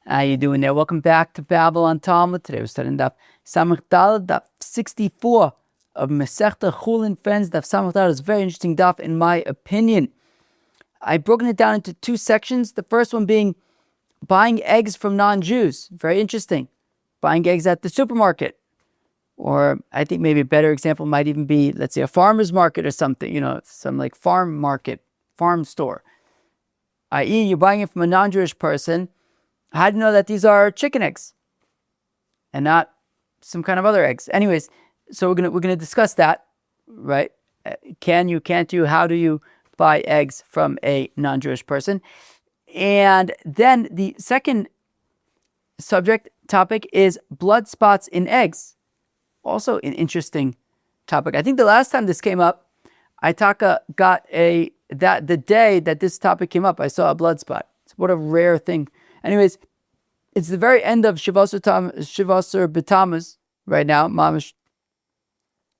How you doing there? Welcome back to Babble on Talmud. Today we're studying Daf Samach Daled, Daf 64 of Masechta Chullin. Friends, Daf Samach Daled is a very interesting daf in my opinion. I've broken it down into two sections. The first one being buying eggs from non-Jews. Very interesting. Buying eggs at the supermarket. Or I think maybe a better example might even be, let's say, a farmer's market or something. Some like farm market, farm store. I.e., you're buying it from a non-Jewish person. How do you know that these are chicken eggs and not some kind of other eggs? Anyways, so we're gonna discuss that, right? Can you, can't you, how do you buy eggs from a non-Jewish person? And then the second topic is blood spots in eggs. Also an interesting topic. I think the last time this came up, Itaka got the day that this topic came up, I saw a blood spot. What a rare thing. Anyways, it's the very end of Shivasar B'Tammuz right now. Mamish,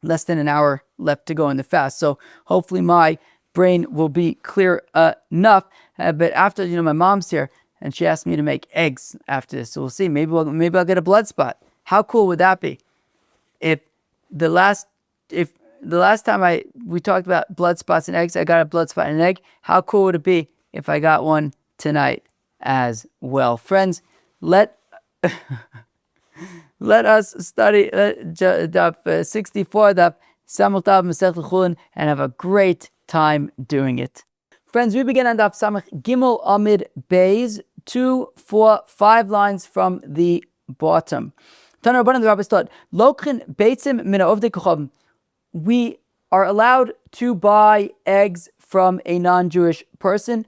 less than an hour left to go in the fast. So hopefully my brain will be clear enough. But after, my mom's here and she asked me to make eggs after this. So we'll see. Maybe I'll get a blood spot. How cool would that be? If the last time we talked about blood spots in eggs, I got a blood spot in an egg. How cool would it be if I got one tonight as well? Friends, let us study Daf 64, Daf Samach Daled Masechta Chullin, and have a great time doing it. Friends, we begin on Daf Samach Gimel Amid Beis, 2, 4, 5 lines from the bottom. Tana Rabbanan, the rabbis taught, Lokrin Beitzim Mina Ovdei Kochavim. We are allowed to buy eggs from a non-Jewish person.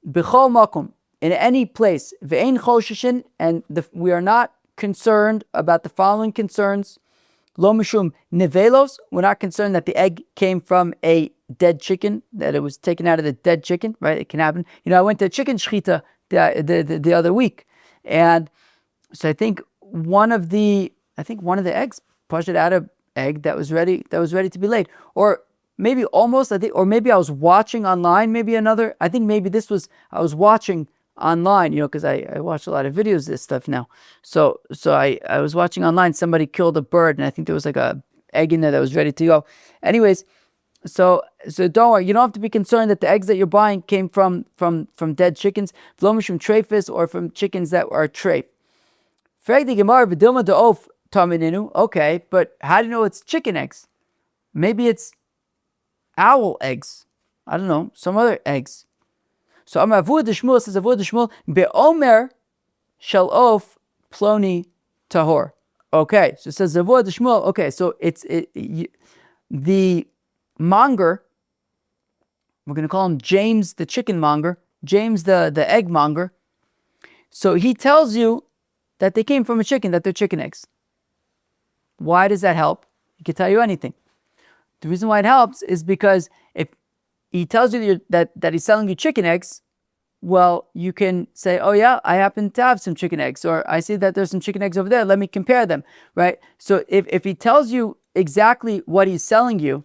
B'chol makom, in any place. Ve'ein choshishin, and we are not concerned about the following concerns. Lo mishum nevelos, we're not concerned that the egg came from a dead chicken, that it was taken out of the dead chicken, right? It can happen. I went to chicken shechita the other week, and so I think one of the eggs pushed it out of egg that was ready to be laid, or maybe almost, or maybe I was watching online, I was watching online, because I watch a lot of videos of this stuff now. So I was watching online, somebody killed a bird, and I think there was like a egg in there that was ready to go. Anyways, so don't worry, you don't have to be concerned that the eggs that you're buying came from dead chickens, from treifus, or from chickens that are treif. Okay, but how do you know it's chicken eggs? Maybe it's owl eggs. I don't know, some other eggs. So Amar Avud Shmuel says, Avud Shmuel, Be'omer Shalof Ploni Tahor. Okay, so it says Avud Shmuel. Okay, so the monger, we're going to call him James the chicken monger, James the egg monger. So he tells you that they came from a chicken, that they're chicken eggs. Why does that help? He can tell you anything. The reason why it helps is because if he tells you that he's selling you chicken eggs, well, you can say, oh yeah, I happen to have some chicken eggs, or I see that there's some chicken eggs over there, let me compare them, right? So if he tells you exactly what he's selling you,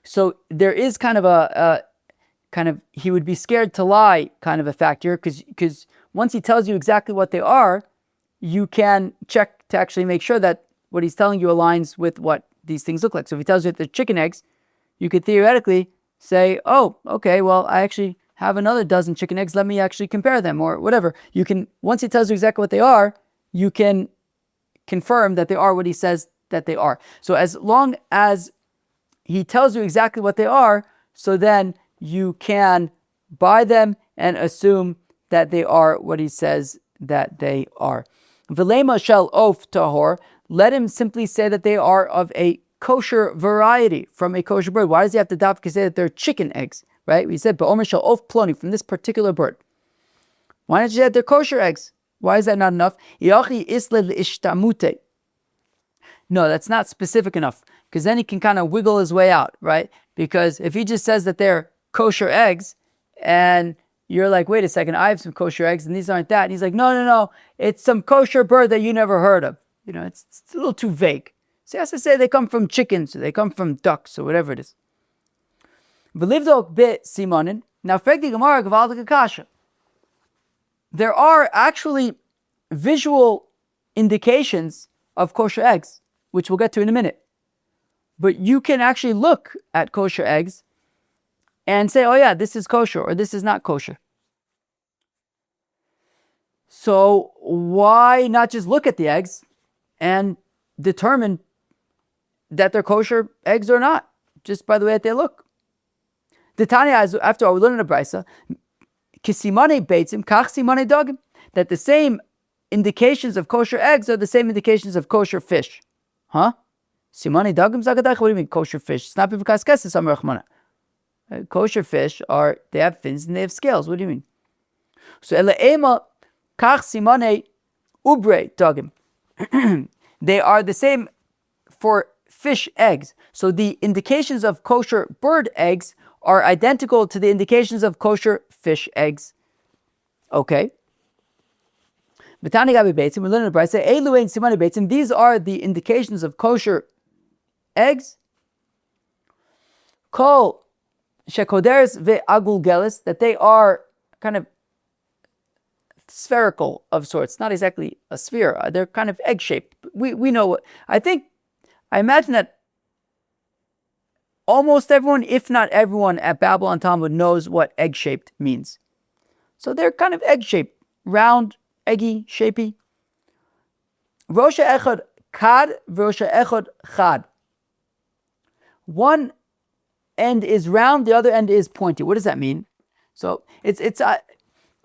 so there is kind of he would be scared to lie kind of a factor, because once he tells you exactly what they are, you can check to actually make sure that what he's telling you aligns with what these things look like. So if he tells you that they're chicken eggs, you could theoretically say, oh, okay, well, I actually have another dozen chicken eggs, let me actually compare them, or whatever. You can, once he tells you exactly what they are, you can confirm that they are what he says that they are. So as long as he tells you exactly what they are, so then you can buy them and assume that they are what he says that they are. V'lema shel of tahor, let him simply say that they are of a kosher variety, from a kosher bird. Why does he have to say that they're chicken eggs, right? We said, Ba'omer shel of ploni, from this particular bird. Why don't you say that they're kosher eggs? Why is that not enough? No, that's not specific enough, because then he can kind of wiggle his way out, right? Because if he just says that they're kosher eggs, and you're like, wait a second, I have some kosher eggs, and these aren't that. And he's like, no, it's some kosher bird that you never heard of. It's a little too vague. So he has to say they come from chickens, or they come from ducks, or whatever it is. Now, there are actually visual indications of kosher eggs, which we'll get to in a minute. But you can actually look at kosher eggs and say, oh yeah, this is kosher or this is not kosher. So why not just look at the eggs and determine that they're kosher eggs or not, just by the way that they look? The Tanya, after all, we learn in the Brisa, kisimane beitzim, kach simane dogim, that the same indications of kosher eggs are the same indications of kosher fish. Huh? Simane dogim zagadach, what do you mean kosher fish? Snappy v'kaskeses amar Rachmana. Kosher fish they have fins and they have scales. What do you mean? So ele'ema kach simane ubre dogim. They are the same for fish eggs. So the indications of kosher bird eggs are identical to the indications of kosher fish eggs. Okay. We learn in the Brisa, these are the indications of kosher eggs. Kol shekoderes ve'agulgelis, that they are kind of spherical of sorts, not exactly a sphere. They're kind of egg-shaped. We know what, I imagine that almost everyone, if not everyone at Babble and Talmud knows what egg-shaped means. So they're kind of egg-shaped, round, eggy, shapy. Rosha echad kad, rosha echad chad. One end is round, the other end is pointy. What does that mean? So I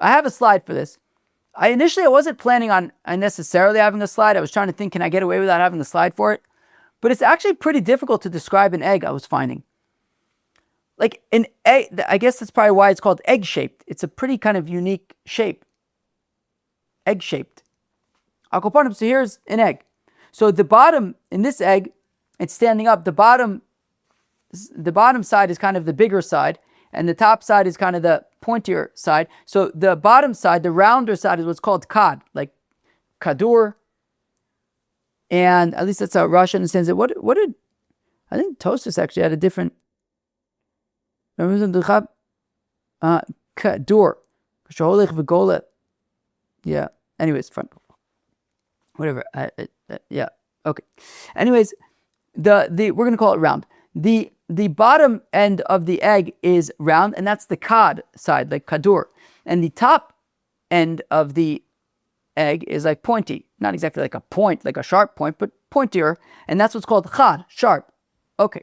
have a slide for this. I wasn't planning on necessarily having a slide. I was trying to think, can I get away without having a slide for it? But it's actually pretty difficult to describe an egg, I was finding. Like an egg, I guess that's probably why it's called egg-shaped. It's a pretty kind of unique shape. Egg-shaped. So here's an egg. So the bottom, in this egg, it's standing up. The bottom side is kind of the bigger side, and the top side is kind of the pointier side. So the bottom side, the rounder side, is what's called kad, like kadur. And at least that's how Rashi understands it. What did I think Tosfos actually had a different. Kadur. Yeah. Anyways, front. Whatever. Yeah. Okay. Anyways, we're gonna call it round. The bottom end of the egg is round, and that's the kad side, like kadur. And the top end of the egg is like pointy. Not exactly like a point, like a sharp point, but pointier. And that's what's called chad, sharp. Okay.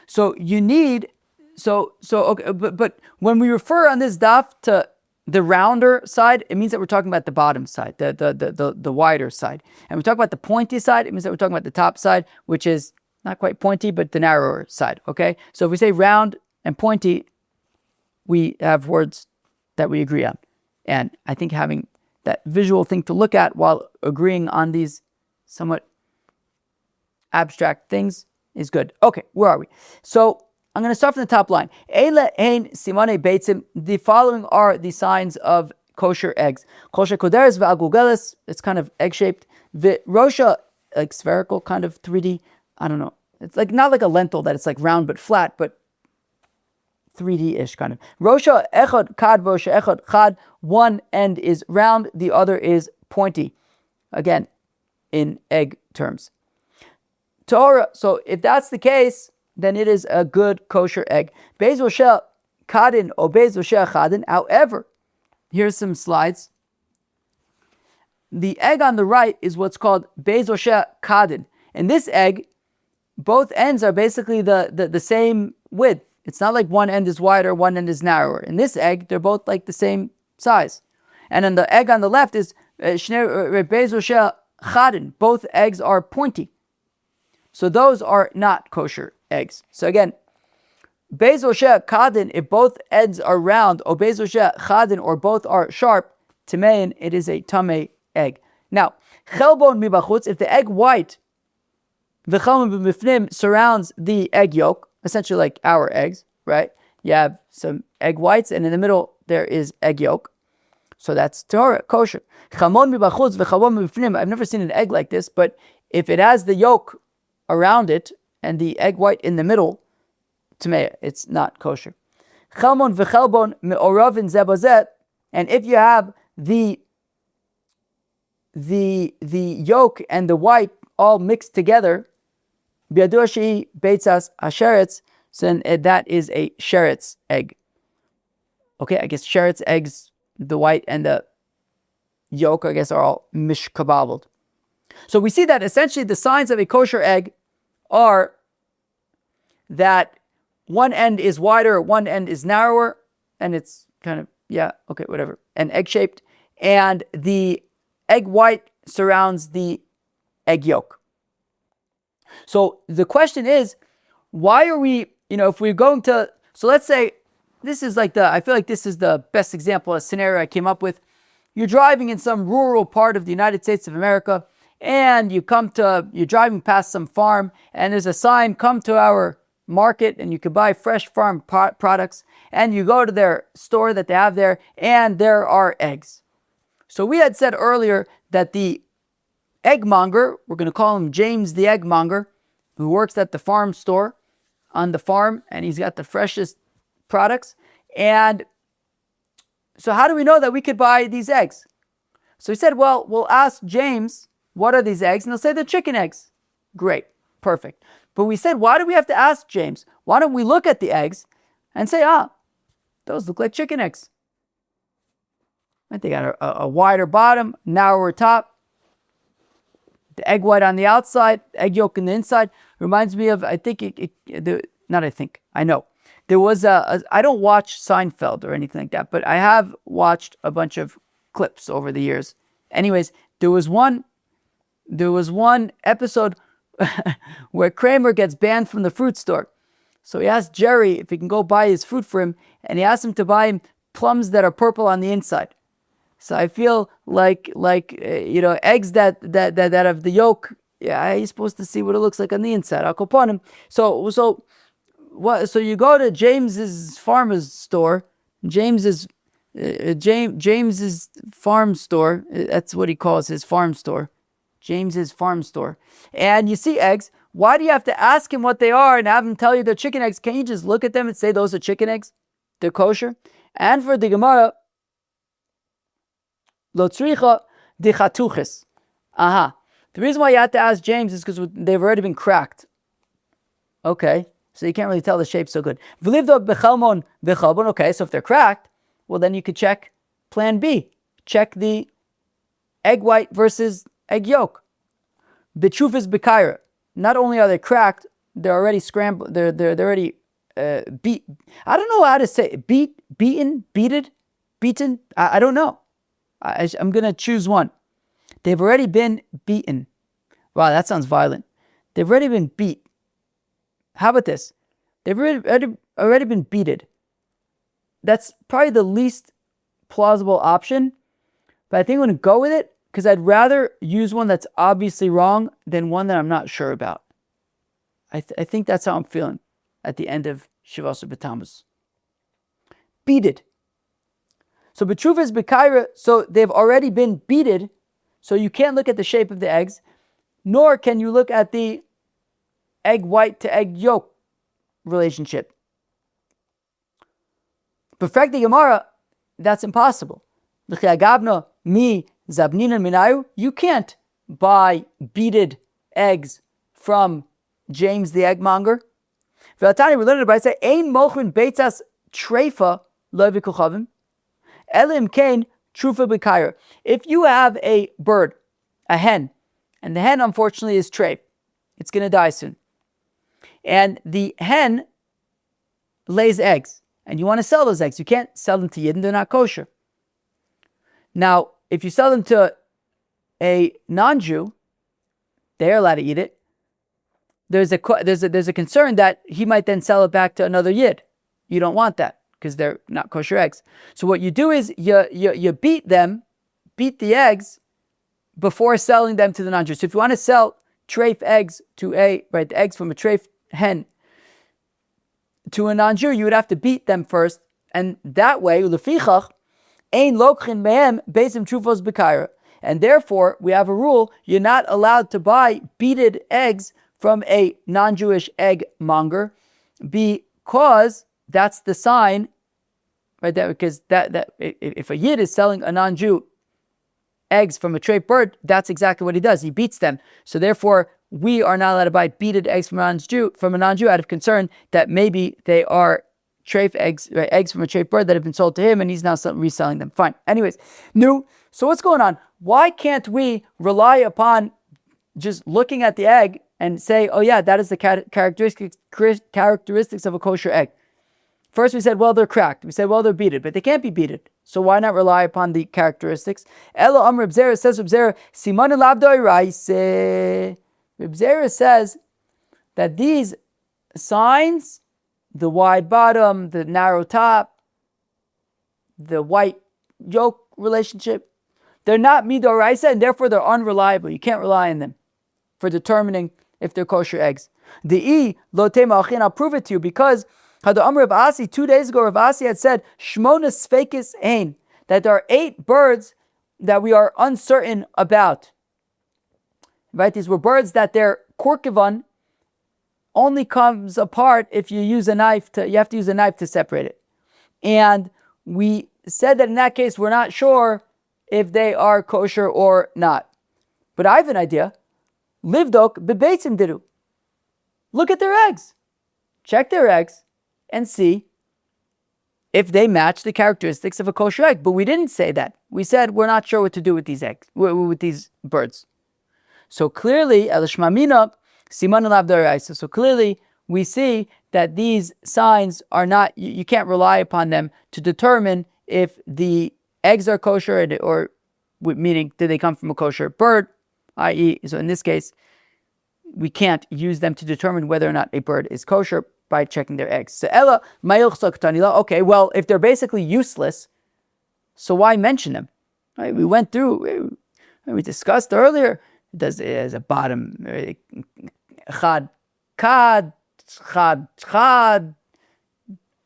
So you need, okay, but when we refer on this daf to the rounder side, it means that we're talking about the bottom side, the wider side. And we talk about the pointy side, it means that we're talking about the top side, which is not quite pointy, but the narrower side, okay? So if we say round and pointy, we have words that we agree on. And I think having that visual thing to look at while agreeing on these somewhat abstract things is good. Okay, where are we? So I'm going to start from the top line. Eile ein simane beitzim. The following are the signs of kosher eggs. Kosher koderes ve'agugeles. It's kind of egg-shaped. Rosha, like spherical, kind of 3D. I don't know. It's like not like a lentil that it's like round but flat, but 3D-ish kind of. Rosha echad kad, rosha echad chad. One end is round, the other is pointy. Again, in egg terms. Torah. So if that's the case, then it is a good kosher egg. Beis rosha kadin or beis rosha chadin. However, here's some slides. The egg on the right is what's called beis rosha kadin. And this egg, both ends are basically the same width. It's not like one end is wider, one end is narrower. In this egg, they're both like the same size. And then the egg on the left is beis rosha chadin. Both eggs are pointy. So those are not kosher eggs. So again, beis rosha kadin, if both ends are round, or beis rosha chadin, or both are sharp, tamein, it is a tamei egg. Now, chelbon mibachutz, if the egg white, v'chalmon b'mifnim, surrounds the egg yolk, essentially like our eggs, right? You have some egg whites, and in the middle there is egg yolk. So that's Torah, kosher. Chalmon mibachutz v'chalmon b'mifnim. I've never seen an egg like this, but if it has the yolk around it and the egg white in the middle, tamei, it's not kosher. Chalmon v'chalbon me'oravin zeh bazeh, and if you have the yolk and the white all mixed together, biadoshi beitzas hasheretz, so that is a sheretz egg. Okay, I guess sheretz eggs, the white and the yolk, I guess, are all mishkababbled. So we see that essentially the signs of a kosher egg are that one end is wider, one end is narrower, and it's kind of, whatever, and egg-shaped, and the egg white surrounds the egg yolk. So the question is, why are we, if we're going to, so let's say, this is I feel like this is the best example, a scenario I came up with. You're driving in some rural part of the United States of America, and you're driving past some farm, and there's a sign, come to our market, and you can buy fresh farm products, and you go to their store that they have there, and there are eggs. So we had said earlier that the eggmonger, we're going to call him James the eggmonger, who works at the farm store on the farm, and he's got the freshest products. And so how do we know that we could buy these eggs? So he said, well, we'll ask James, what are these eggs? And they'll say they're chicken eggs. Great, perfect. But we said, why do we have to ask James? Why don't we look at the eggs and say, those look like chicken eggs. And they got a wider bottom, narrower top, the egg white on the outside, egg yolk on the inside. Reminds me of, I know. There was I don't watch Seinfeld or anything like that, but I have watched a bunch of clips over the years. Anyways, there was one episode where Kramer gets banned from the fruit store. So he asked Jerry if he can go buy his fruit for him, and he asked him to buy him plums that are purple on the inside. So I feel like eggs that have the yolk. Yeah, he's supposed to see what it looks like on the inside. I'll go upon him. So you go to James's farmer's store, James's farm store. That's what he calls his farm store, James's farm store. And you see eggs. Why do you have to ask him what they are and have him tell you they're chicken eggs? Can't you just look at them and say those are chicken eggs? They're kosher. And for the Gemara, lo tzricha dichatuches. The reason why you had to ask James is because they've already been cracked. Okay. So you can't really tell the shape so good. Okay, so if they're cracked, well then you could check plan B. Check the egg white versus egg yolk. B'tshufas b'kaira. Not only are they cracked, they're already scrambled. They're already beat. I don't know how to say it. Beaten. I don't know. I'm gonna choose one. They've already been beaten. Wow, that sounds violent. They've already been beat. How about this? They've already been beated. That's probably the least plausible option, but I think I'm going to go with it because I'd rather use one that's obviously wrong than one that I'm not sure about. I think that's how I'm feeling at the end of Shivasa B'Tammuz. Beated. So B'Trufas B'Kaira, so they've already been beated, so you can't look at the shape of the eggs, nor can you look at the egg white to egg yolk relationship. Perfecting Gemara, that's impossible. You can't buy beated eggs from James the eggmonger. We learned about it. Say, Ein mochrin beitzas treifa lo v'kuchavim, elim kain trufa b'kaira. If you have a bird, a hen, and the hen unfortunately is treif, it's going to die soon. And the hen lays eggs, and you want to sell those eggs. You can't sell them to Yidden, they're not kosher. Now, if you sell them to a non-Jew, they're allowed to eat it. There's a concern that he might then sell it back to another Yid. You don't want that because they're not kosher eggs. So what you do is you beat the eggs before selling them to the non-Jew. So if you want to sell treif eggs the eggs from a treif hen to a non-Jew, you would have to beat them first, and that way, lefichach ein lokchin mehem beisim trufos b'kaira, and therefore we have a rule: you're not allowed to buy beated eggs from a non-Jewish egg monger, because that's the sign, right? That because that if a Yid is selling a non-Jew eggs from a treif bird, that's exactly what he does. He beats them. So therefore, we are not allowed to buy beaten eggs from a non-Jew out of concern that maybe they are treif eggs, right, eggs from a treif bird that have been sold to him, and he's now reselling them. Fine. Anyways, so what's going on? Why can't we rely upon just looking at the egg and say, oh yeah, that is the characteristics of a kosher egg? First we said, well, they're cracked. We said, well, they're beaten, but they can't be beaten. So why not rely upon the characteristics? Elo Amr Reb Zera says, Reb Zera, Siman Labdoi Raise. Reb Zera says that these signs, the wide bottom, the narrow top, the white yolk relationship, they're not midoraisa, and therefore they're unreliable. You can't rely on them for determining if they're kosher eggs. I'll prove it to you, because Hada Amr Rav Asi, 2 days ago, Rav Asi had said, Shmona Sfeikis Ein, that there are 8 birds that we are uncertain about. Right? These were birds that their korkivan only comes apart if you use a knife you have to use a knife to separate it. And we said that in that case, we're not sure if they are kosher or not. But I have an idea. Livdok bebeitzim diru. Look at their eggs. Check their eggs and see if they match the characteristics of a kosher egg. But we didn't say that. We said we're not sure what to do with these eggs, with these birds. So clearly, elishmamina siman alav d'oraisa. So clearly, we see that these signs are not. You can't rely upon them to determine if the eggs are kosher, or meaning did they come from a kosher bird, i.e., so in this case, we can't use them to determine whether or not a bird is kosher by checking their eggs. So Ella mayilchsak tanila. Okay, well, if they're basically useless, so why mention them? Right? We went through. We discussed earlier. It has a bottom chad,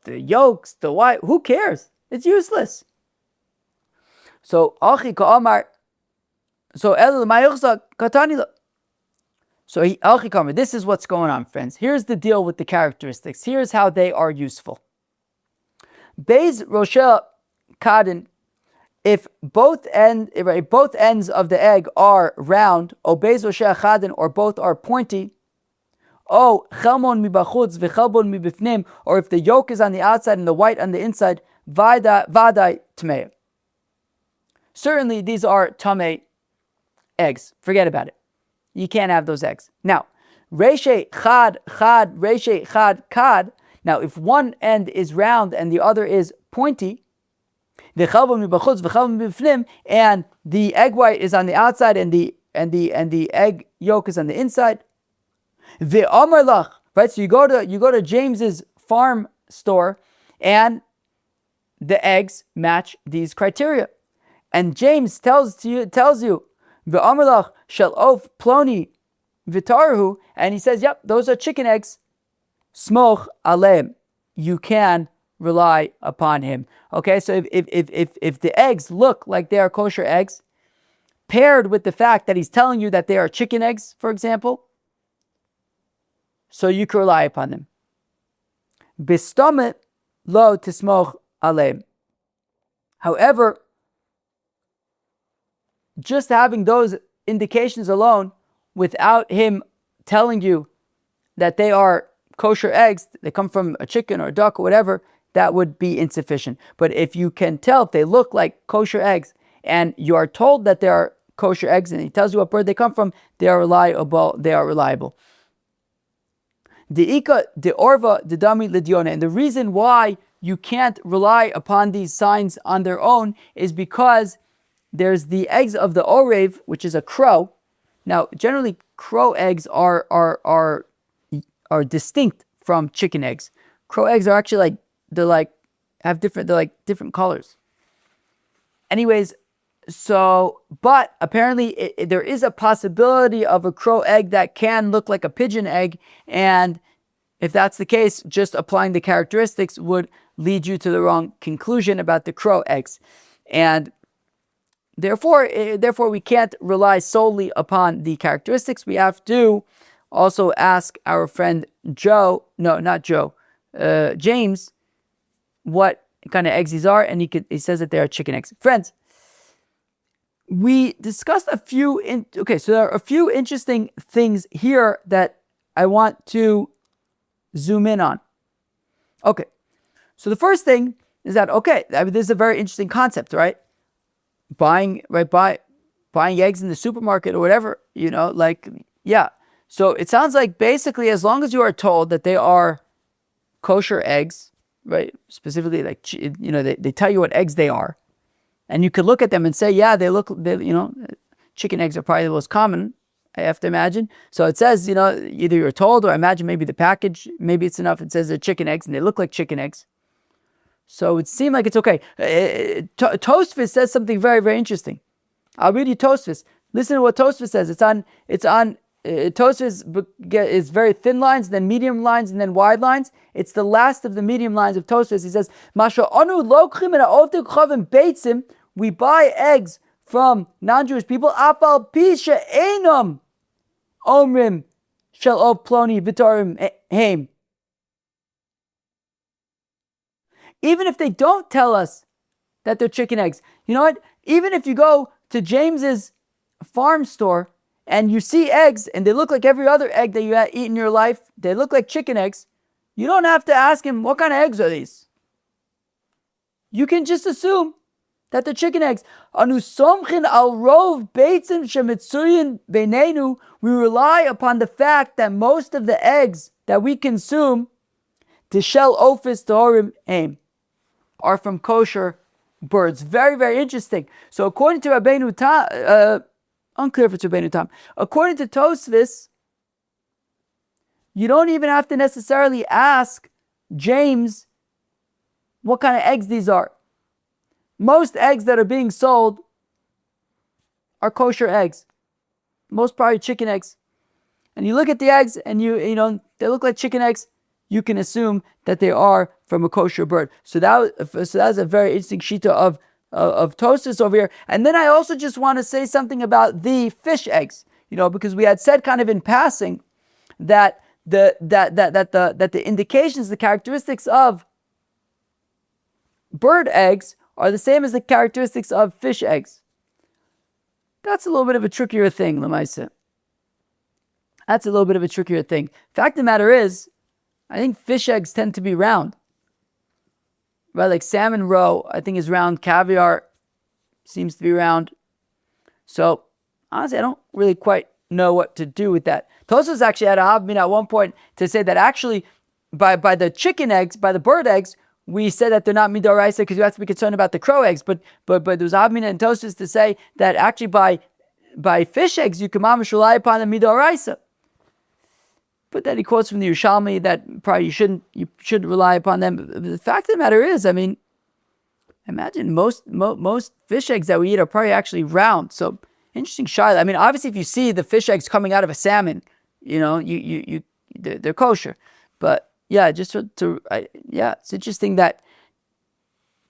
the yolks, the white. Who cares? It's useless. So achi ka'amar. So Ella mayilchsak katanila. So this is what's going on, friends. Here's the deal with the characteristics. Here's how they are useful. Beis Roshel Kadin, if both ends of the egg are round, or Beis Roshel Kadin, or both are pointy, or Chelmon mibachutz v'chelbon mibifnim, or if the yolk is on the outside and the white on the inside, vadai tmei. Certainly these are tamei eggs. Forget about it. You can't have those eggs. Now, reshe chad, reshe chad, kad. Now, if one end is round and the other is pointy, and the egg white is on the outside and the egg yolk is on the inside. Right? So you go to James's farm store, and the eggs match these criteria. And James tells you. V'amalach shel of ploni v'tarhu, and he says, yep, those are chicken eggs. Smoch aleim, you can rely upon him. Okay, so if the eggs look like they are kosher eggs, paired with the fact that he's telling you that they are chicken eggs, for example, so you can rely upon them. Bistomet lo tismoch aleim. However, just having those indications alone, without him telling you that they are kosher eggs, they come from a chicken or a duck or whatever, that would be insufficient. But if you can tell if they look like kosher eggs, and you are told that they are kosher eggs, and he tells you what bird they come from, they are reliable. The ika, the orva, the dami, lidiona. And the reason why you can't rely upon these signs on their own is because there's the eggs of the orev, which is a crow. Now, generally, crow eggs are distinct from chicken eggs. Crow eggs are actually have different colors. Anyways, but apparently there is a possibility of a crow egg that can look like a pigeon egg, and if that's the case, just applying the characteristics would lead you to the wrong conclusion about the crow eggs, and Therefore, we can't rely solely upon the characteristics. We have to also ask our friend James, what kind of eggs these are, and he says that they are chicken eggs. Friends, we discussed a few, so there are a few interesting things here that I want to zoom in on. Okay, so the first thing is that, this is a very interesting concept, right? Buying eggs in the supermarket or whatever, So it sounds like basically as long as you are told that they are kosher eggs, right? Specifically, they tell you what eggs they are. And you could look at them and say, chicken eggs are probably the most common, I have to imagine. So it says, either you're told or I imagine maybe the package, maybe it's enough. It says they're chicken eggs and they look like chicken eggs. So it seemed like it's okay. Tosfos says something very, very interesting. I'll read you Tosfos. Listen to what Tosfos says. Tosfos is very thin lines, then medium lines, and then wide lines. It's the last of the medium lines of Tosfos. He says, we buy eggs from non-Jewish people. Apal pisha enam omrim shel ov ploni vitarim heim. Even if they don't tell us that they're chicken eggs. You know what? Even if you go to James's farm store and you see eggs and they look like every other egg that you eat in your life, they look like chicken eggs, you don't have to ask him, what kind of eggs are these? You can just assume that they're chicken eggs. We rely upon the fact that most of the eggs that we consume, tishel ofis torim aim, are from kosher birds. Very, very interesting. So according to Rabbeinu Tam, unclear if it's Rabbeinu Tam, according to Tosfos, you don't even have to necessarily ask James what kind of eggs these are. Most eggs that are being sold are kosher eggs. Most probably chicken eggs. And you look at the eggs and they look like chicken eggs, you can assume that they are from a kosher bird. So that's a very interesting shita of Tosfos over here. And then I also just want to say something about the fish eggs, because we had said kind of in passing that the indications, the characteristics of bird eggs are the same as the characteristics of fish eggs. That's a little bit of a trickier thing, Lamaisa. That's a little bit of a trickier thing. Fact of the matter is, I think fish eggs tend to be round. Right, like salmon roe, I think is round. Caviar seems to be round. So, honestly, I don't really quite know what to do with that. Tosfos actually had a havmin at one point to say that actually, by the chicken eggs, by the bird eggs, we said that they're not midoraisa because you have to be concerned about the crow eggs. But there was havmin and Tosfos to say that actually by fish eggs you can mamish rely upon the midoraisa. But then he quotes from the Yerushalmi that probably you shouldn't rely upon them. But the fact of the matter is, I mean, imagine most fish eggs that we eat are probably actually round. So interesting shot. I mean, obviously, if you see the fish eggs coming out of a salmon, they're kosher. But yeah, it's interesting that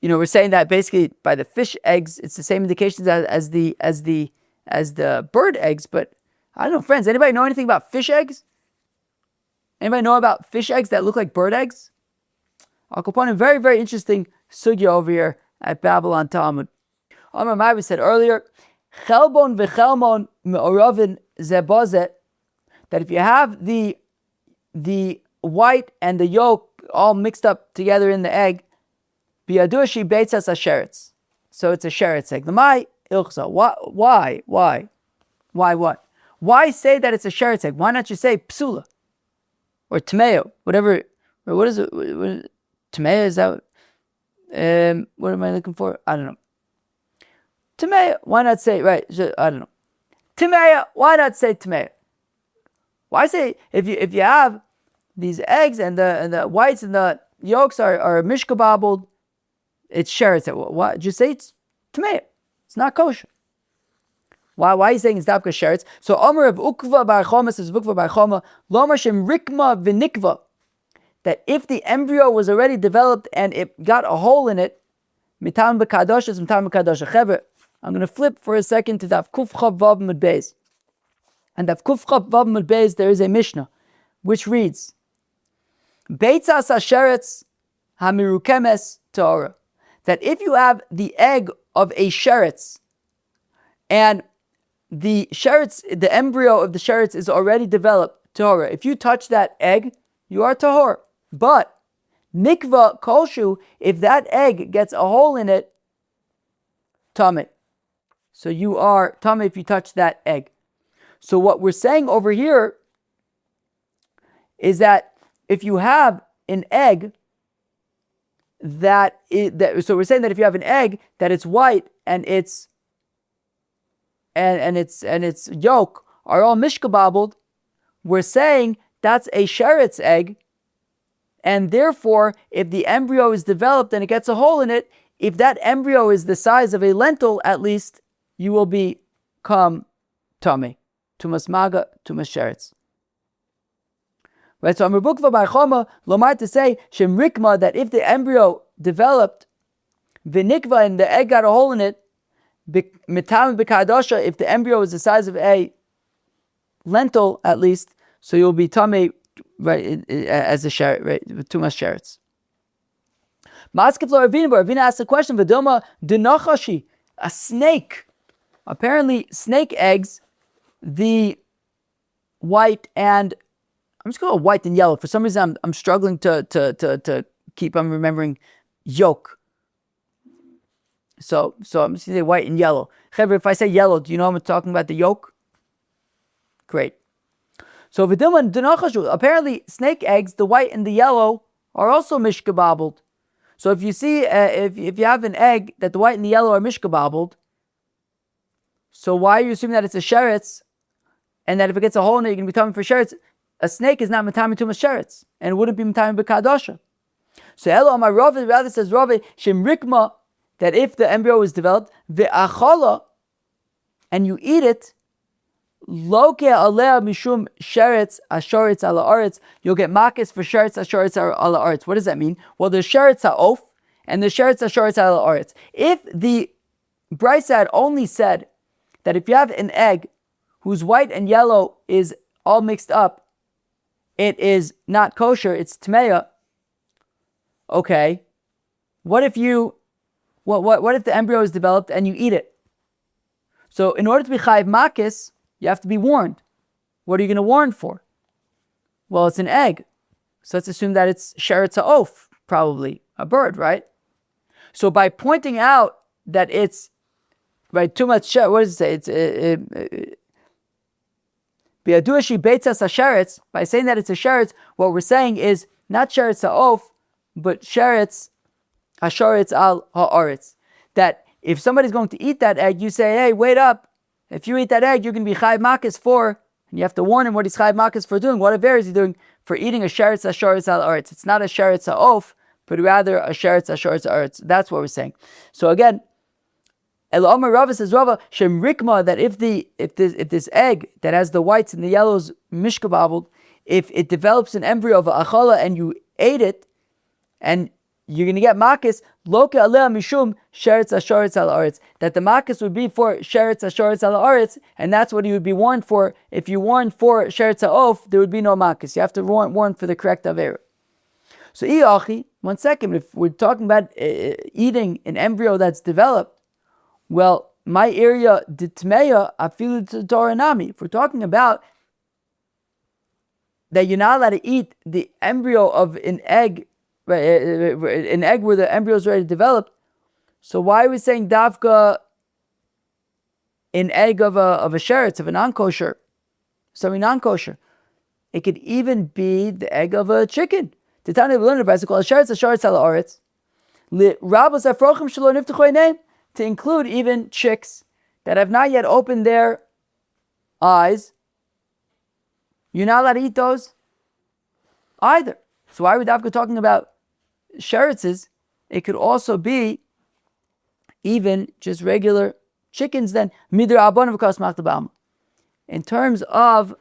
we're saying that basically by the fish eggs, it's the same indications as the bird eggs. But I don't know, friends. Anybody know anything about fish eggs? Anybody know about fish eggs that look like bird eggs? I'll go upon a very, very interesting sugya over here at Babble on Talmud. Amar Ma'avi said earlier, Chelbon v'chelmon me'oravin zebazet, that if you have the white and the yolk all mixed up together in the egg, biyadushi beitzas asheretz. So it's a sheretz egg. Lamai ilchza. Why? What? Why say that it's a sheretz egg? Why not just say psula? Or tameo, whatever. Or what is it? Tameo, is that? What am I looking for? I don't know. Tameo, why not say, right? I don't know. Tameo, why not say tameo? Why say, if you have these eggs and the whites and the yolks are mishkababbled, it's sheretz. Why? Just say it's tameo. It's not kosher. Why are you saying it's dafka sheretz? So Omer of Ukva bar Choma says Ukva bar Choma, Lomer shem rikma v'nikva, that if the embryo was already developed and it got a hole in it, mitam b'kadosh is mitam b'kadosh. Chever, I'm going to flip for a second to Daf Kuf Chav Vav Mud Beis. And Daf Kuf Chav Vav Mud Beis, there is a Mishnah which reads, Beitzas hasheretz hamirukemes Torah, that if you have the egg of a sheretz, and the sheretz, the embryo of the sheretz is already developed, tahora. If you touch that egg, you are tahor. But nikva kolshu, if that egg gets a hole in it, tameh. So you are tameh if you touch that egg. So what we're saying over here is that if you have an egg so we're saying that if you have an egg that it's white and its yolk are all mishkababbled, we're saying that's a sheretz egg, and therefore if the embryo is developed and it gets a hole in it, if that embryo is the size of a lentil, at least you will become tameh, tumas maga, tumas sheretz. Right, so Amar Bukva Bar Choma Lomar to say Shem Rikma, that if the embryo developed Vinikva and the egg got a hole in it, Mitam B'Kadosha, if the embryo is the size of a lentil at least, so you'll be Tameh, right, as a sheret, right, with Tumas Sheretz. Maskef Lo Ravina, but Ravina asked the question, V'doma Dinachashi, a snake. Apparently snake eggs, the white and I'm just going to go white and yellow. For some reason, I'm struggling to keep on remembering yolk. So I'm just going to say white and yellow. If I say yellow, do you know I'm talking about the yolk? Great. So apparently snake eggs, the white and the yellow, are also mishkababbled. So if you see, if you have an egg that the white and the yellow are mishkababbled, so why are you assuming that it's a sheretz, and that if it gets a hole in it, you're going to be talking for sheretz? A snake is not matami tumas sheretz, and it wouldn't be matami b'kadosha. So Elo Amar Rava, rather says Rava Shem Rikma, that if the embryo is developed ve'achala, and you eat it, loke alea mishum sheretz ashoretz ala aretz, you'll get makis for sheretz ashoretz ala aretz. What does that mean? Well, there's sheretz ha'of and there's sheretz ashoretz ala aretz. If the Brisa had only said that if you have an egg whose white and yellow is all mixed up, it is not kosher, it's tmeya. Okay, what if the embryo is developed and you eat it? So in order to be chayiv makis, you have to be warned. What are you going to warn for? Well, it's an egg, so let's assume that it's sheretz ha'of, probably a bird, right? So by pointing out that it's right too much, what does it say? It's by saying that it's a sheretz, what we're saying is not sheretz ha'of, but sheretz hashoretz al ha'aretz. That if somebody's going to eat that egg, you say, hey, wait up. If you eat that egg, you're going to be chayiv makis for, and you have to warn him what he's chayiv makis for doing. What aver is he doing for eating a sheretz hashoretz al ha'aretz? It's not a sheretz ha'of, but rather a sheretz hashoretz al ha'aretz. That's what we're saying. So again, El Omer Rava says Rava Shem Rikma, that if this egg that has the whites and the yellows mishkababbled, if it develops an embryo of a achala and you ate it, and you're going to get makis loke alea mishum sheretz ashoretz al ha'aretz, that the makis would be for sheretz ashoretz al ha'aretz, and that's what you would be warned for. If you warned for sheretz ha'of, there would be no makis. You have to warn for the correct avera. So iachi, 1 second, if we're talking about eating an embryo that's developed, well, my area ditmeya afilu toranami. If we're talking about that you're not allowed to eat the embryo of an egg, right, an egg where the embryo is already developed, so why are we saying davka an egg of a sheretz, of a non-kosher, something non-kosher? It could even be the egg of a chicken. Titani learned about it called sheretz asharetz ala aretz. Rabbos afrochim shelo niftachu einayim, to include even chicks that have not yet opened their eyes. You're not allowed to eat those either. So why are we talking about sheretzes? It could also be even just regular chickens then. In terms of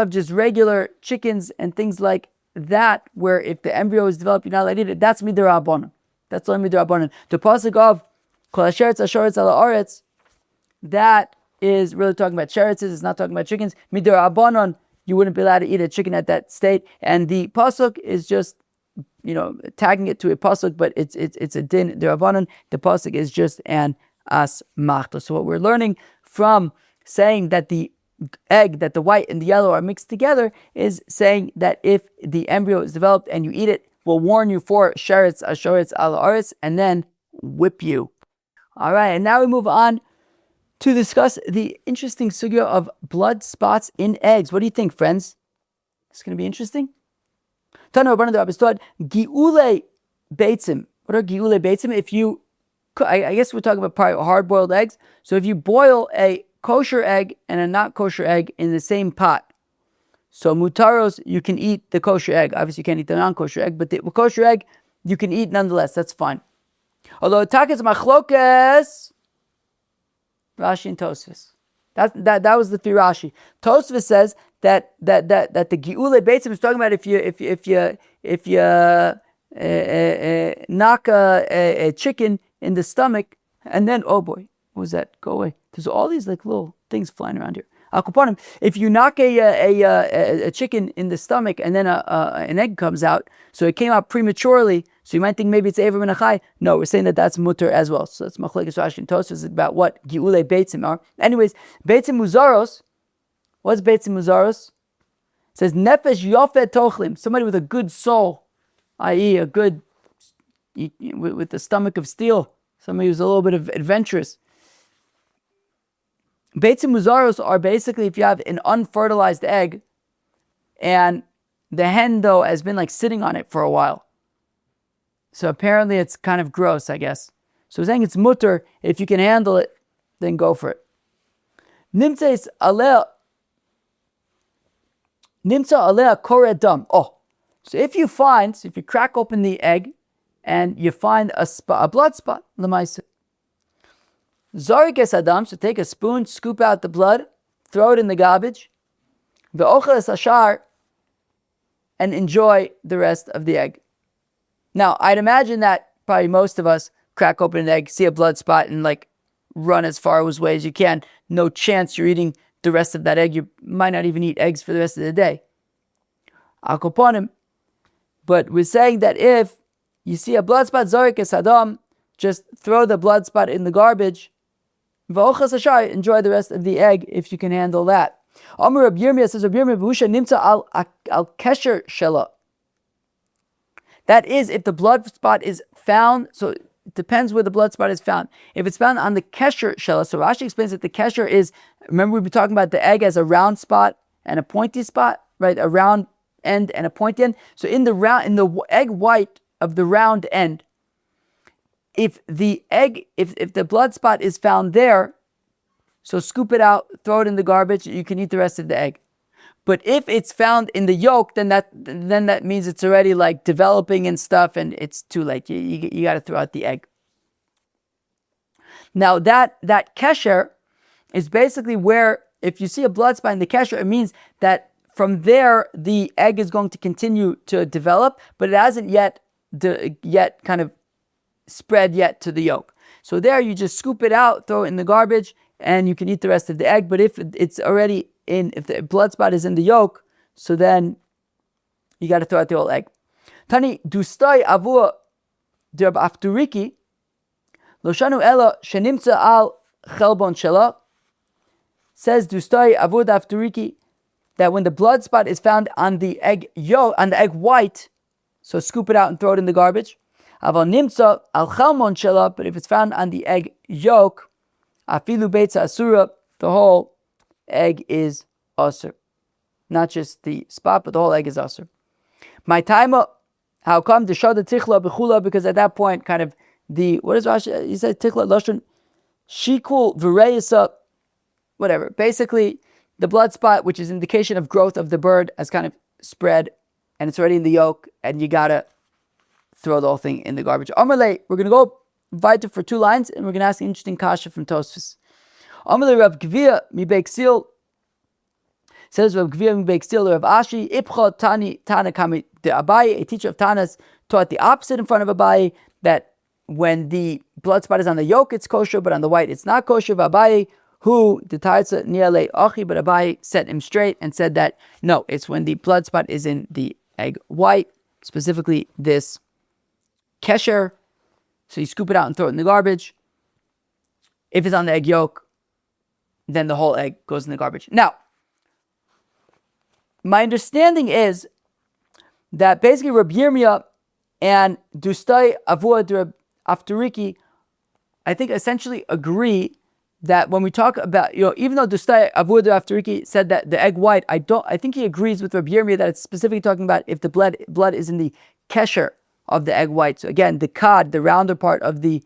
just regular chickens and things like that, where if the embryo is developed, you're not allowed to eat it, that's midrabanan. That's only midrabanan. The pasuk of kol hasheretz ashoretz ala aretz, that is really talking about sheretzes. It's not talking about chickens. Midrabanan, you wouldn't be allowed to eat a chicken at that state. And the pasuk is just, tagging it to a pasuk, but it's a din derabanan. The pasuk is just an as machta. So what we're learning from saying that the egg, that the white and the yellow are mixed together, is saying that if the embryo is developed and you eat it, will warn you for sheretz, ashoretz, ala aretz, and then whip you. All right, and now we move on to discuss the interesting sugya of blood spots in eggs. What do you think, friends? It's going to be interesting. Tana Rabbanan Rabbi Stod, giule beitzim. What are giule beitzim? If you, I guess we're talking about probably hard-boiled eggs. So if you boil a kosher egg and a not kosher egg in the same pot, so mutaros, you can eat the kosher egg. Obviously, you can't eat the non-kosher egg, but the kosher egg, you can eat nonetheless. That's fine. Although takas machlokes, Rashi and Tosfos. That was the three Rashi. Tosfos says that the giule beitzim is talking about if you knock a chicken in the stomach and then, oh boy, what was that? Go away. There's all these like little things flying around here. If you knock a chicken in the stomach and then an egg comes out, so it came out prematurely, so you might think maybe it's Ever Min HaChai. No, we're saying that that's mutter as well. So that's Machlekes Rashi and Tosfos about what giule beitzim are. Anyways, beitzim muzaros. What's beitzim muzaros? It says nefesh yofet tochlim. Somebody with a good soul, i.e., a good with the stomach of steel. Somebody who's a little bit of adventurous. Beitzim muzaros are basically if you have an unfertilized egg and the hen, though, has been like sitting on it for a while. So apparently it's kind of gross, I guess. So we're saying it's mutter. If you can handle it, then go for it. Nimtza alea kore dam. Oh, so if you crack open the egg and you find a blood spot, l'maisa. Zarikes adam, so take a spoon, scoop out the blood, throw it in the garbage. Ve'ochel es ashar, and enjoy the rest of the egg. Now, I'd imagine that probably most of us crack open an egg, see a blood spot, and like run as far away as you can. No chance you're eating the rest of that egg. You might not even eat eggs for the rest of the day. Akoponim. But we're saying that if you see a blood spot, zarikes adam, just throw the blood spot in the garbage. Ve'ochel es ashar, enjoy the rest of the egg if you can handle that. Amar Reb Yirmiyah says, Reb Yirmiyah v'husha nimtza al kesher shela. That is, if the blood spot is found, so it depends where the blood spot is found. If it's found on the kesher shela, so Rashi explains that the kesher is, remember we've been talking about the egg as a round spot and a pointy spot, right? A round end and a pointy end. So in the egg white of the round end, if the blood spot is found there, so scoop it out, throw it in the garbage, you can eat the rest of the egg. But if it's found in the yolk, then that means it's already like developing and stuff, and it's too late. You got to throw out the egg. Now that kesher is basically where if you see a blood spot in the kesher, it means that from there the egg is going to continue to develop, but it hasn't yet kind of spread yet to the yolk. So there you just scoop it out, throw it in the garbage, and you can eat the rest of the egg. But if it's already if the blood spot is in the yolk, so then you got to throw out the whole egg. Tani dustai avua derb afturiki loshanu ela shenimtza al chelbon shela. Says dustai avua afturiki that when the blood spot is found on the egg yolk, on the egg white, so scoop it out and throw it in the garbage. Aval nimtza al chelbon shela, but if it's found on the egg yolk, afilu beitza asura, the whole egg is asur. Not just the spot, but the whole egg is asur. My time, how come the shada tichla bechula? Because at that point, kind of what is Rashi? He said tichla lashon shikul v'reyisa, whatever. Basically, the blood spot, which is indication of growth of the bird, has kind of spread, and it's already in the yolk, and you gotta throw the whole thing in the garbage. Amalei, we're gonna go weiter for 2 lines, and we're gonna ask an interesting kasha from Tosfos. Amalei Rav Gvia mi Beiksil says Rav Gvia mi Beiksil Rav Ashi Ipcha Tana Kami de Abaye, a teacher of Tanas, taught the opposite in front of Abaye, that when the blood spot is on the yolk it's kosher, but on the white it's not kosher. Abaye who the Taitza Niale Achi, but Abaye set him straight and said that no, it's when the blood spot is in the egg white, specifically this kesher. So you scoop it out and throw it in the garbage. If it's on the egg yolk, then the whole egg goes in the garbage. Now, my understanding is that basically Rabbi Yirmiyah and Dustai Avua Afturiki, I think essentially agree that when we talk about, even though Dustai Avua Afturiki said that the egg white, I think he agrees with Rabbi Yirmiyah that it's specifically talking about if the blood is in the kesher of the egg white. So again, the cod, the rounder part of the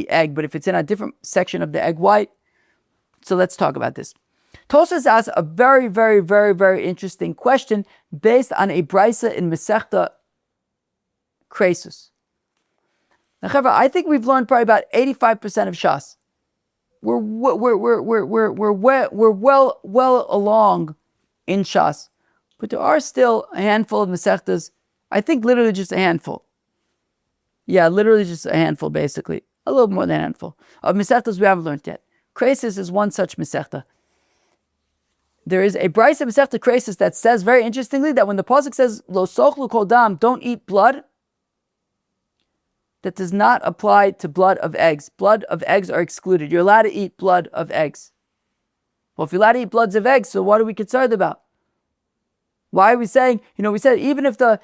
egg, but if it's in a different section of the egg white. So let's talk about this. Tosas asks a very, very, very, very interesting question based on a brisa in Masechta Kresus. Now, Chevra, I think we've learned probably about 85% of Shas. We're well along in Shas, but there are still a handful of Masechtas. I think literally just a handful. Yeah, literally just a handful, basically. A little more than a handful of Masechtas we haven't learned yet. Kresis is one such Masechta. There is a brisa Masechta Kresis that says very interestingly that when the pasuk says Lo sochlu kol dam, don't eat blood, that does not apply to blood of eggs. Blood of eggs are excluded. You're allowed to eat blood of eggs. Well, if you're allowed to eat bloods of eggs, so what are we concerned about? Why are we saying? We said even if the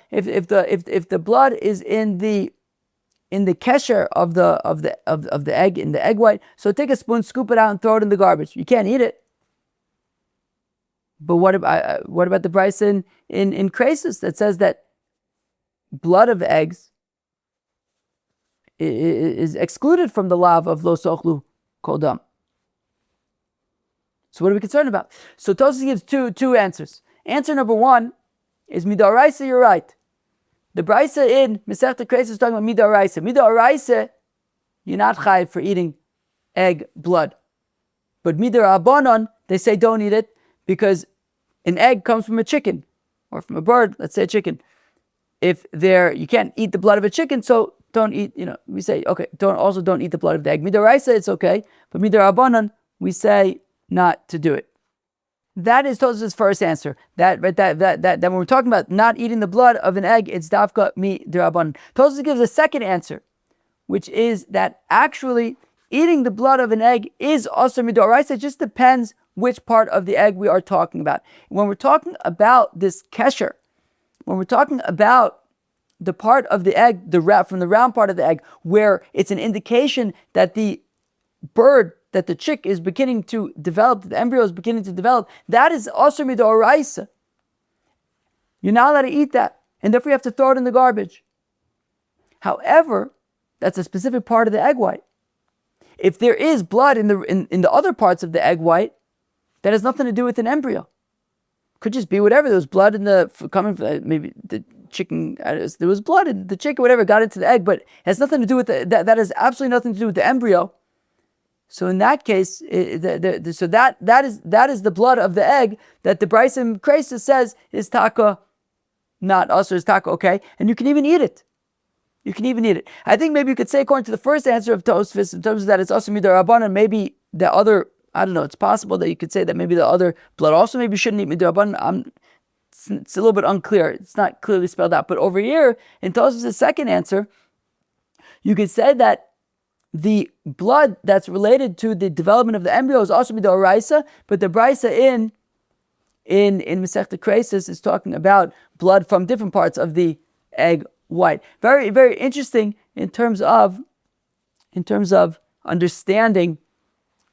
blood is in the kesher of the egg, in the egg white, so take a spoon, scoop it out, and throw it in the garbage. You can't eat it. But what about the brisa in Kresis that says that blood of eggs is excluded from the lav of lo sochlu kol dam? So what are we concerned about? So Tosfos gives two answers. Answer number one is midaraisa. You're right. The brisa in Masechta Kresis is talking about midaraisa. Midaraisa, you're not chayiv for eating egg blood, but midarabanan, they say don't eat it because an egg comes from a chicken or from a bird. Let's say a chicken. You can't eat the blood of a chicken, so don't eat. We say okay. Don't eat the blood of the egg. Midaraisa, it's okay, but midarabanan, we say not to do it. That is Tosfos' first answer. That when we're talking about not eating the blood of an egg, it's dafka midarabanan. Tosfos gives a second answer, which is that actually eating the blood of an egg is also midaraisa. It just depends which part of the egg we are talking about. When we're talking about this kesher, when we're talking about the part of the egg, from the round part of the egg, where it's an indication that the bird, that the chick is beginning to develop, the embryo is beginning to develop, that is also midoraisa. You're not allowed to eat that, and therefore you have to throw it in the garbage. However, that's a specific part of the egg white. If there is blood in the other parts of the egg white, that has nothing to do with an embryo. Could just be whatever. There was blood coming from maybe the chicken. There was blood in the chicken, whatever got into the egg, but it has nothing to do with that. That has absolutely nothing to do with the embryo. So in that case, that is the blood of the egg that the brisa in Kresis says is taka, not also is taka okay, and you can even eat it. You can even eat it. I think maybe you could say according to the first answer of Tosfos, in terms of that it's also midarabanan, maybe the other. I don't know, it's possible that you could say that maybe the other blood also maybe shouldn't eat midarabanan. It's a little bit unclear. It's not clearly spelled out. But over here, in Tosfos' second answer, you could say that the blood that's related to the development of the embryo is also midaraisa, but the brisa in Masechta Kresis is talking about blood from different parts of the egg white. Very, very interesting in terms of understanding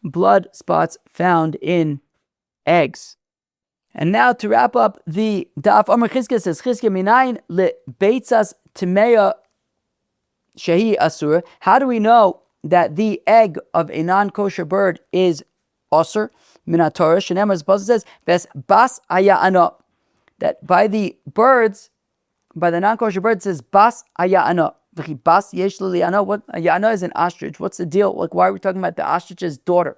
blood spots found in eggs. And now to wrap up the Daf, Amar Chizkiah says, Chizkiah minayin le beitzas timeya shehi asur. How do we know that the egg of a non-kosher bird is asur? Minat Torah, Shenemar, as the Pasuk says, Ves bas aya'ana. That by the non-kosher bird, it says bas aya'ana. Bas yesh lili'ana. What aya'ana is an ostrich. What's the deal? Why are we talking about the ostrich's daughter?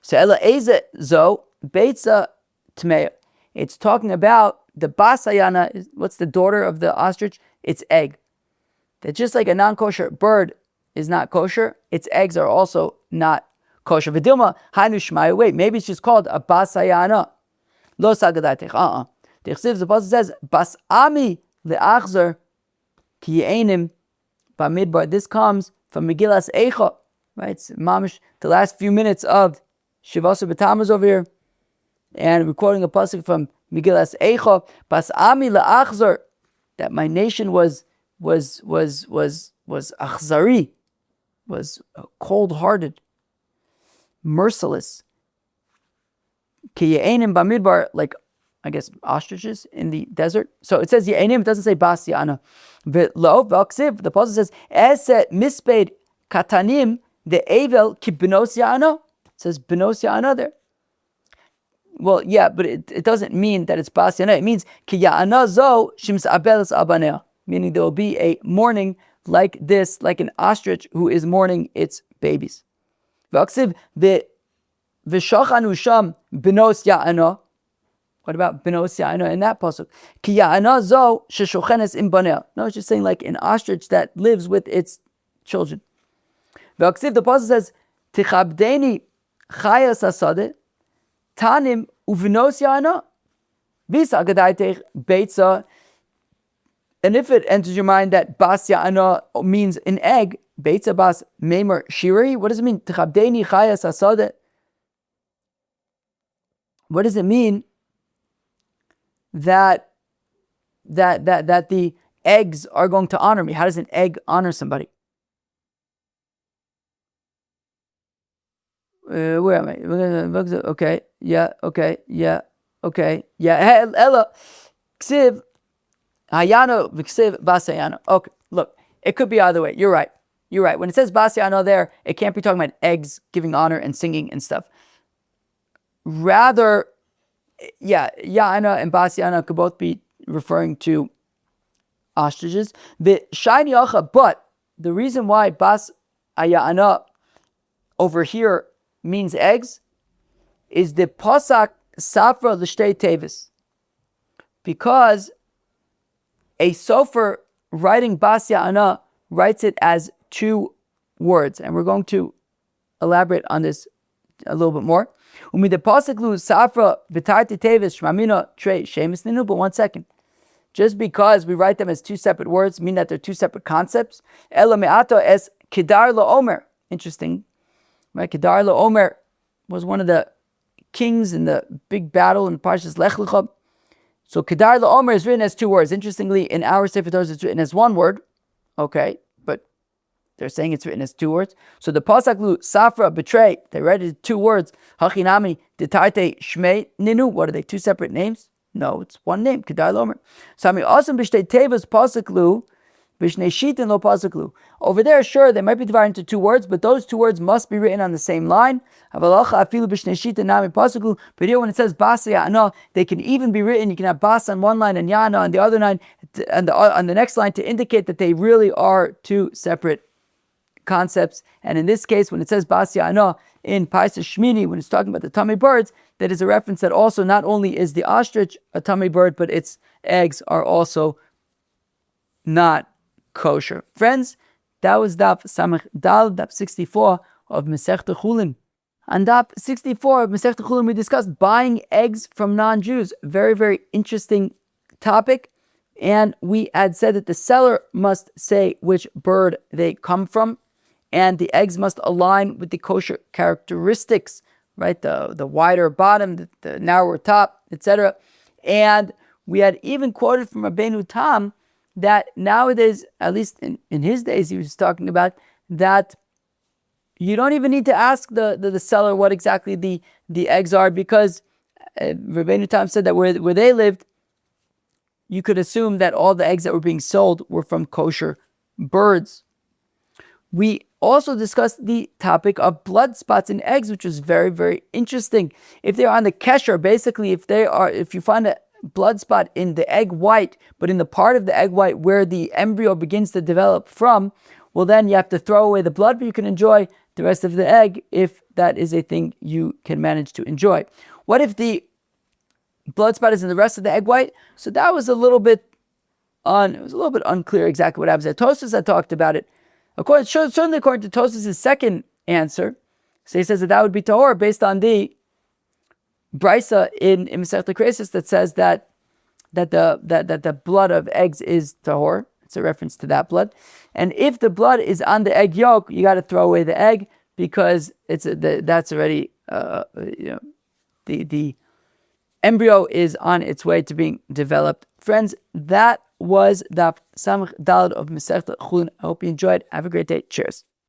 So ela eze zo beitza tmeya. It's talking about the bas ayana. What's the daughter of the ostrich? Its egg. That just like a non-kosher bird is not kosher, its eggs are also not kosher. V'dilma hainu shmaya. Wait, maybe it's just called a bas ayana. Lo sagadatech. The Pasuk says bas ami leachzer ki ye'enim bamidbar. This comes from Megillas Eicha. right? It's mamish, the last few minutes of Shivasa B'Tammuz over here, and we're quoting a pasuk from Megillas Eicha, Bas Ami la'achzar, that my nation was achzari, was cold-hearted, merciless. Ki ye'enim bamidbar, like, I guess, ostriches in the desert. So it says ye'enim, it doesn't say bas ya'ana. V'lo v'aksiv, the pasuk says, eset misped katanim the evel ki benos ya'ana. It says benos ya'ana there. Well, yeah, but it doesn't mean that it's bas ya'ana. It means ki ya'ana zo shims abelas abanea, meaning there will be a mourning like this, like an ostrich who is mourning its babies. V'aksiv v'shachanu sham benos ya'ana. What about benos ya'ana in that pasuk? Ki ya'ana zo sheshochenes im banea. No, it's just saying like an ostrich that lives with its children. V'aksiv, the pasuk says, Tichabdeni chayas asade tanim uvinos ya'ana visa agadaitech beitza. And if it enters your mind that bas ya'ana means an egg, beitza bas meimer shiri, what does it mean? Tichabdeni chayas asade. What does it mean that the eggs are going to honor me? How does an egg honor somebody? Where am I? Okay, yeah. Ella, ksiv, hayano, v'ksiv, bas hayano. Okay, look, it could be either way. You're right. When it says bas hayano there, it can't be talking about eggs giving honor and singing and stuff. Rather, Ya'ana and Bas Ya'ana could both be referring to ostriches. But the reason why Bas Ya'ana over here means eggs is the Pasak Safra L'Shtei Tevis. Because a sofer writing Bas Ya'ana writes it as 2 words. And we're going to elaborate on this a little bit more. But 1 second. Just because we write them as 2 separate words mean that they're 2 separate concepts. Interesting. Right? Kedar Omer was one of the kings in the big battle in Parshas Lech Lecha. So Kedar Omer is written as 2 words. Interestingly, in our Sefer Torah it's written as 1 word. Okay, but they're saying it's written as 2 words. So the Pasaklu Safra betray, they read it as 2 words. Hachinami Detarte Shmei Ninu. What are they? 2 separate names? No, it's 1 name. Kedar Lomer. Sami Awesome Bishtei Tevas Pasaklu Bishnei Shitin Lo Pasaklu. Over there, sure, they might be divided into 2 words, but those 2 words must be written on the same line. Avalacha Afilu Bishnei Shitin Nami Pasaklu. But here, when it says Basa Ya'ana, they can even be written. You can have Bas on one line and Yana on the other line, and on the next line to indicate that they really are 2 separate concepts. And in this case, when it says Bas Ya'ana in Paisa Shmini, when it's talking about the tummy birds, that is a reference that also not only is the ostrich a tummy bird, but its eggs are also not kosher. Friends, that was Daf Samach Dal, Daf 64 of Masechta Chullin. On Daf 64 of Masechta Chullin, we discussed buying eggs from non-Jews. Very, very interesting topic. And we had said that the seller must say which bird they come from, and the eggs must align with the kosher characteristics, right? The wider bottom, the narrower top, etc. And we had even quoted from Rabbeinu Tam that nowadays, at least in his days, he was talking about that you don't even need to ask the seller what exactly the eggs are, because Rabbeinu Tam said that where they lived, you could assume that all the eggs that were being sold were from kosher birds. We also discussed the topic of blood spots in eggs, which was very, very interesting. If they're on the kesher, basically, if you find a blood spot in the egg white, but in the part of the egg white where the embryo begins to develop from, well, then you have to throw away the blood, but you can enjoy the rest of the egg if that is a thing you can manage to enjoy. What if the blood spot is in the rest of the egg white? So that was a little bit unclear exactly what happens there. Tosfos had talked about it. Certainly according to Tosfos' second answer, so he says that would be tahor based on the brisa in Masechta Kresis that says that the blood of eggs is tahor. It's a reference to that blood. And if the blood is on the egg yolk, you got to throw away the egg. because that's already the embryo is on its way to being developed. Friends, that was Daf Samach Daled of Masechta Chulin. I hope you enjoyed. Have a great day. Cheers.